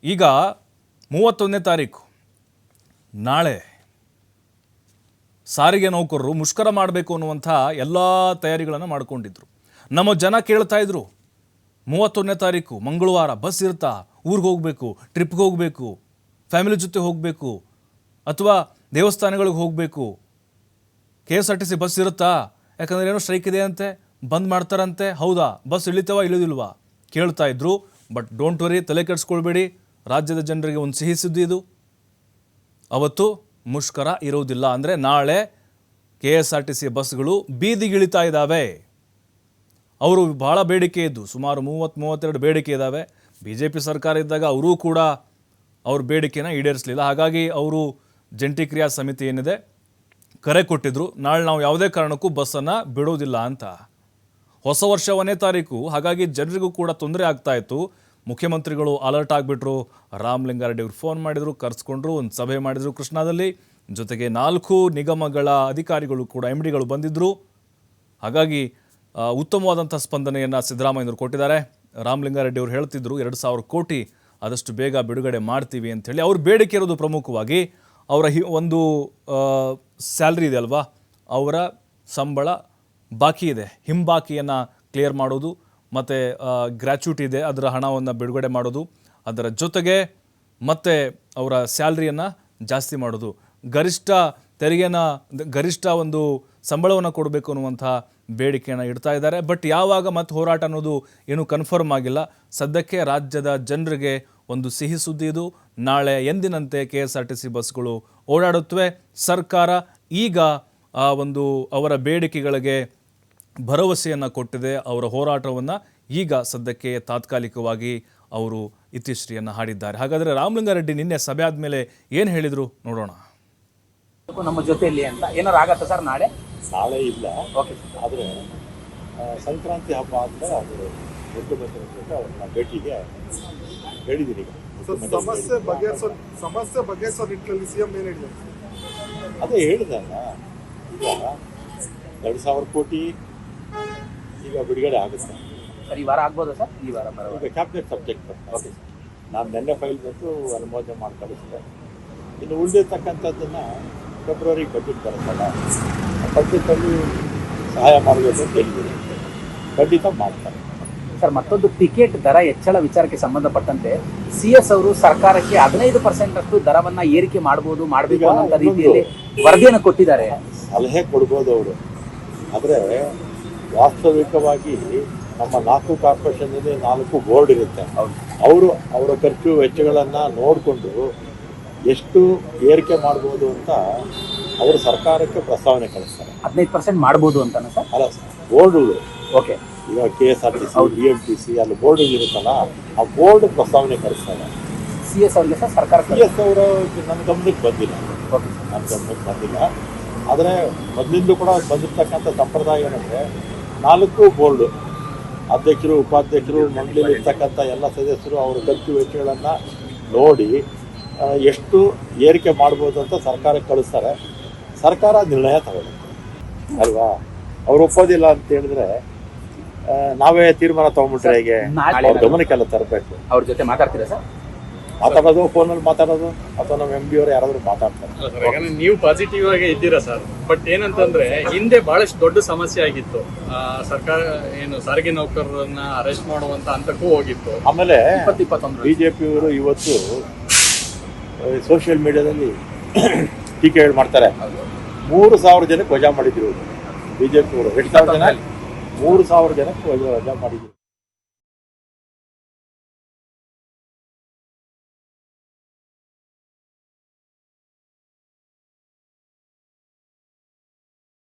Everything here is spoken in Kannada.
ಈಗ 31ನೇ ತಾರೀಕು ನಾಳೆ ಸಾರಿಗೆ ನೌಕರರು ಮುಷ್ಕರ ಮಾಡಬೇಕು ಅನ್ನುವಂಥ ಎಲ್ಲ ತಯಾರಿಗಳನ್ನು ಮಾಡಿಕೊಂಡಿದ್ರು. ನಮ್ಮ ಜನ ಕೇಳ್ತಾ ಇದ್ರು, 31ನೇ ತಾರೀಕು ಮಂಗಳವಾರ ಬಸ್ ಇರುತ್ತಾ, ಊರಿಗೆ ಹೋಗಬೇಕು, ಟ್ರಿಪ್ಗೆ ಹೋಗಬೇಕು, ಫ್ಯಾಮಿಲಿ ಜೊತೆ ಹೋಗಬೇಕು, ಅಥವಾ ದೇವಸ್ಥಾನಗಳಿಗೆ ಹೋಗಬೇಕು, KSRTC ಬಸ್ ಇರುತ್ತಾ? ಯಾಕಂದರೆ ಏನೋ ಸ್ಟ್ರೈಕ್ ಇದೆ ಅಂತೆ, ಬಂದ್ ಮಾಡ್ತಾರಂತೆ. ಹೌದಾ, ಬಸ್ ಇಳಿತವ ಇಳಿದಿಲ್ವಾ ಕೇಳ್ತಾ ಇದ್ರು. ಬಟ್ ಡೋಂಟ್ ವರಿ, ತಲೆ ಕೆಡಿಸ್ಕೊಳ್ಬೇಡಿ, ರಾಜ್ಯದ ಜನರಿಗೆ ಒಂದು ಸಿಹಿ ಸುದ್ದಿ ಇದು. ಅವತ್ತು ಮುಷ್ಕರ ಇರುವುದಿಲ್ಲ. ಅಂದರೆ ನಾಳೆ KSRTC ಬಸ್ಗಳು ಬೀದಿಗಿಳಿತಾ ಇದ್ದಾವೆ. ಅವರು ಭಾಳ ಬೇಡಿಕೆ ಇದ್ದು, ಸುಮಾರು 30-32 ಬೇಡಿಕೆ ಇದ್ದಾವೆ. BJP ಸರ್ಕಾರ ಇದ್ದಾಗ ಅವರೂ ಕೂಡ ಅವ್ರ ಬೇಡಿಕೆನ ಈಡೇರಿಸಲಿಲ್ಲ. ಹಾಗಾಗಿ ಅವರು ಜಂಟಿ ಕ್ರಿಯಾ ಸಮಿತಿ ಏನಿದೆ ಕರೆ ಕೊಟ್ಟಿದ್ರು, ನಾಳೆ ನಾವು ಯಾವುದೇ ಕಾರಣಕ್ಕೂ ಬಸ್ಸನ್ನು ಬಿಡೋದಿಲ್ಲ ಅಂತ. ಹೊಸ ವರ್ಷ 1ನೇ ತಾರೀಕು, ಹಾಗಾಗಿ ಜನರಿಗೂ ಕೂಡ ತೊಂದರೆ ಆಗ್ತಾ ಇತ್ತು. ಮುಖ್ಯಮಂತ್ರಿಗಳು ಅಲರ್ಟ್ ಆಗಿಬಿಟ್ರು. ರಾಮಲಿಂಗಾರೆಡ್ಡಿ ಅವರು ಫೋನ್ ಮಾಡಿದರು, ಕರೆಸ್ಕೊಂಡ್ರು, ಒಂದು ಸಭೆ ಮಾಡಿದರು ಕೃಷ್ಣಾದಲ್ಲಿ. ಜೊತೆಗೆ 4 ನಿಗಮಗಳ ಅಧಿಕಾರಿಗಳು ಕೂಡ MDಗಳು ಬಂದಿದ್ದರು. ಹಾಗಾಗಿ ಉತ್ತಮವಾದಂಥ ಸ್ಪಂದನೆಯನ್ನು ಸಿದ್ದರಾಮಯ್ಯನವರು ಕೊಟ್ಟಿದ್ದಾರೆ. ರಾಮಲಿಂಗಾರೆಡ್ಡಿ ಅವರು ಹೇಳ್ತಿದ್ರು 2,000 ಕೋಟಿ ಆದಷ್ಟು ಬೇಗ ಬಿಡುಗಡೆ ಮಾಡ್ತೀವಿ ಅಂಥೇಳಿ. ಅವ್ರ ಬೇಡಿಕೆ ಇರೋದು ಪ್ರಮುಖವಾಗಿ ಅವರ ಒಂದು ಸ್ಯಾಲ್ರಿ ಇದೆ ಅಲ್ವಾ, ಅವರ ಸಂಬಳ ಬಾಕಿ ಇದೆ, ಹಿಂಬಾಕಿಯನ್ನು ಕ್ಲಿಯರ್ ಮಾಡೋದು, ಮತ್ತು ಗ್ರ್ಯಾಚ್ಯುಟಿ ಇದೆ, ಅದರ ಹಣವನ್ನು ಬಿಡುಗಡೆ ಮಾಡೋದು, ಅದರ ಜೊತೆಗೆ ಮತ್ತೆ ಅವರ ಸ್ಯಾಲ್ರಿಯನ್ನು ಜಾಸ್ತಿ ಮಾಡೋದು, ಗರಿಷ್ಠ ತೆರಿಗೆನ ಗರಿಷ್ಠ ಒಂದು ಸಂಬಳವನ್ನು ಕೊಡಬೇಕು ಅನ್ನುವಂಥ ಬೇಡಿಕೆಯನ್ನು ಇಡ್ತಾ ಇದ್ದಾರೆ. ಬಟ್ ಯಾವಾಗ ಮತ್ತೆ ಹೋರಾಟ ಅನ್ನೋದು ಏನೂ ಕನ್ಫರ್ಮ್ ಆಗಿಲ್ಲ. ಸದ್ಯಕ್ಕೆ ರಾಜ್ಯದ ಜನರಿಗೆ ಒಂದು ಸಿಹಿ ಸುದ್ದಿ ಇದು. ನಾಳೆ ಎಂದಿನಂತೆ KSRTC ಬಸ್ಗಳು ಓಡಾಡುತ್ತವೆ. ಸರ್ಕಾರ ಈಗ ಒಂದು ಅವರ ಬೇಡಿಕೆಗಳಿಗೆ ಭರವಸೆಯನ್ನು ಕೊಟ್ಟಿದೆ. ಅವರ ಹೋರಾಟವನ್ನು ಈಗ ಸದ್ಯಕ್ಕೆ ತಾತ್ಕಾಲಿಕವಾಗಿ ಅವರು ಇತಿಶ್ರೀಯನ್ನು ಹಾಡಿದ್ದಾರೆ. ಹಾಗಾದರೆ ರಾಮಲಿಂಗಾರೆಡ್ಡಿ ನಿನ್ನೆ ಸಭೆ ಆದಮೇಲೆ ಏನು ಹೇಳಿದರು ನೋಡೋಣ. ನಮ್ಮ ಜೊತೆಯಲ್ಲಿ ಅಂತ ಏನಾರು ಆಗತ್ತಾ ಸರ್? ನಾಳೆ ಇಲ್ಲ. ಓಕೆ, ಆದರೆ ಸಂಕ್ರಾಂತಿ ಹಬ್ಬ ಆದಮೇಲೆ ಅದು ಮುಖ್ಯಮಂತ್ರಿ ಅವ್ರನ್ನ ಭೇಟಿಗೆ ಹೇಳಿದ್ದೀನಿ. ಸಮಸ್ಯೆ ಬಗೆಹರಿಸೋ ನಿಟ್ಟಿನಲ್ಲಿ CM ಏನು ಹೇಳಿದ್ರು? ಅದೇ ಹೇಳಿದಲ್ಲ, ಈಗ 2,000 ಕೋಟಿ ಈಗ ಬಿಡುಗಡೆ ಆಗುತ್ತೆ ಸರ್. ಈ ವಾರ ಆಗ್ಬೋದಾ ಸರ್? ಈ ವಾರ ಈಗ ಕ್ಯಾಬಿನೆಟ್ ಸಬ್ಜೆಕ್ಟ್ ಬರ್ತಾರೆ. ಓಕೆ, ನಾನು ನೆನ್ನೆ ಫೈಲ್ ಬಂದು ಅನುಮೋದನೆ ಮಾಡಿ ಕಳಿಸಿದೆ. ಇನ್ನು ಉಳಿದಿರ್ತಕ್ಕಂಥದ್ದನ್ನು ಫೆಬ್ರವರಿಗೆ ಬಜೆಟ್ ಬರುತ್ತಲ್ಲ, ಬಜೆಟಲ್ಲಿ ಸಹಾಯ ಮಾಡಬೇಕು ಅಂತ ಹೇಳಿದ್ದೀನಿ. ಖಂಡಿತ ಮಾಡ್ತಾರೆ ಸರ್. ಮತ್ತೊಂದು ಟಿಕೆಟ್ ದರ ಹೆಚ್ಚಳ ವಿಚಾರಕ್ಕೆ ಸಂಬಂಧಪಟ್ಟಂತೆ CS ಅವರು ಸರ್ಕಾರಕ್ಕೆ 15% ದರವನ್ನು ಏರಿಕೆ ಮಾಡಬೇಕು ಅನ್ನೋ ರೀತಿಯಲ್ಲಿ ವರದಿಯನ್ನು ಕೊಟ್ಟಿದ್ದಾರೆ. ಸಲಹೆ ಕೊಡ್ಬೋದು ಅವರು, ಆದರೆ ವಾಸ್ತವಿಕವಾಗಿ ನಮ್ಮ 4 ಕಾರ್ಪೊರೇಷನ್ನಲ್ಲಿ 4 ಬೋರ್ಡ್ ಇರುತ್ತೆ. ಅವರು ಅವರ ಖರ್ಚು ವೆಚ್ಚಗಳನ್ನು ನೋಡಿಕೊಂಡು ಎಷ್ಟು ಏರಿಕೆ ಮಾಡ್ಬೋದು ಅಂತ ಅವರು ಸರ್ಕಾರಕ್ಕೆ ಪ್ರಸ್ತಾವನೆ ಕಳಿಸ್ತಾರೆ. 15% ಮಾಡ್ಬೋದು ಅಂತಾನೆ ಸರ್? ಅಲ್ಲ ಸರ್, ಬೋರ್ಡ್ಗಳು. ಓಕೆ, ಈಗ KSRTC, BMTC ಅಲ್ಲಿ ಬೋರ್ಡ್ಗಳು ಇರುತ್ತಲ್ಲ, ಆ ಬೋರ್ಡ್ ಪ್ರಸ್ತಾವನೆ ಕಳಿಸ್ತಾರೆ. CS ಅವರಿಗೆ ಸರ್ ಸರ್ಕಾರ? CS ಅವರು ನನ್ನ ಗಮನಕ್ಕೆ ಬಂದಿಲ್ಲ. ನನ್ನ ಗಮನಕ್ಕೆ ಬಂದಿಲ್ಲ. ಆದರೆ ಮೊದಲಿಂದ ಕೂಡ ಬಂದಿರ್ತಕ್ಕಂಥ ಸಂಪ್ರದಾಯ ಏನಂದರೆ 4 ಬೋರ್ಡು, ಅಧ್ಯಕ್ಷರು, ಉಪಾಧ್ಯಕ್ಷರು, ಮಂಡಳಿಯಲ್ಲಿ ಇರ್ತಕ್ಕಂಥ ಎಲ್ಲ ಸದಸ್ಯರು ಅವರ ಖರ್ಚು ವೆಚ್ಚಗಳನ್ನು ನೋಡಿ ಎಷ್ಟು ಏರಿಕೆ ಮಾಡ್ಬೋದು ಅಂತ ಸರ್ಕಾರಕ್ಕೆ ಕಳಿಸ್ತಾರೆ. ಸರ್ಕಾರ ನಿರ್ಣಯ ತಗೊಳ್ಳುತ್ತೆ ಅಲ್ವಾ. ಅವ್ರು ಒಪ್ಪೋದಿಲ್ಲ ಅಂತ ಹೇಳಿದ್ರೆ ನಾವೇ ತೀರ್ಮಾನ ತಗೊಂಡ್ಬಿಟ್ರೆ ಹೇಗೆ? ಅವ್ರ ಗಮನಕ್ಕೆಲ್ಲ ತರಬೇಕು. ಅವ್ರ ಜೊತೆ ಮಾತಾಡ್ತೀರಾ ಸರ್? ಮಾತಾಡೋದು, ಫೋನಲ್ಲಿ ಮಾತಾಡೋದು, ಅಥವಾ ನಮ್ಮ MD ಅವರು ಯಾರಾದರೂ ಮಾತಾಡ್ತಾರೆ. ನೀವು ಪಾಸಿಟಿವ್ ಆಗಿ ಇದ್ದೀರಾ ಸರ್. ಬಟ್ ಏನಂತಂದ್ರೆ ಹಿಂದೆ ಬಹಳಷ್ಟು ದೊಡ್ಡ ಸಮಸ್ಯೆ ಆಗಿತ್ತು. ಸರ್ಕಾರ ಏನು ಸಾರಿಗೆ ನೌಕರರನ್ನ ಅರೆಸ್ಟ್ ಮಾಡುವಂತ ಹಂತಕ್ಕೂ ಹೋಗಿತ್ತು. ಆಮೇಲೆ 2021 BJP ಅವರು ಇವತ್ತು ಸೋಷಿಯಲ್ ಮೀಡಿಯಾದಲ್ಲಿ ಟೀಕೆ ಮಾಡ್ತಾರೆ. 3,000 ಜನಕ್ಕೆ ವಜಾ ಮಾಡಿದ್ರು BJP ಅವರು. 8,000 ಜನ, 3,000 ಜನಕ್ಕೆ ವಜಾ ಮಾಡಿದ್ರು.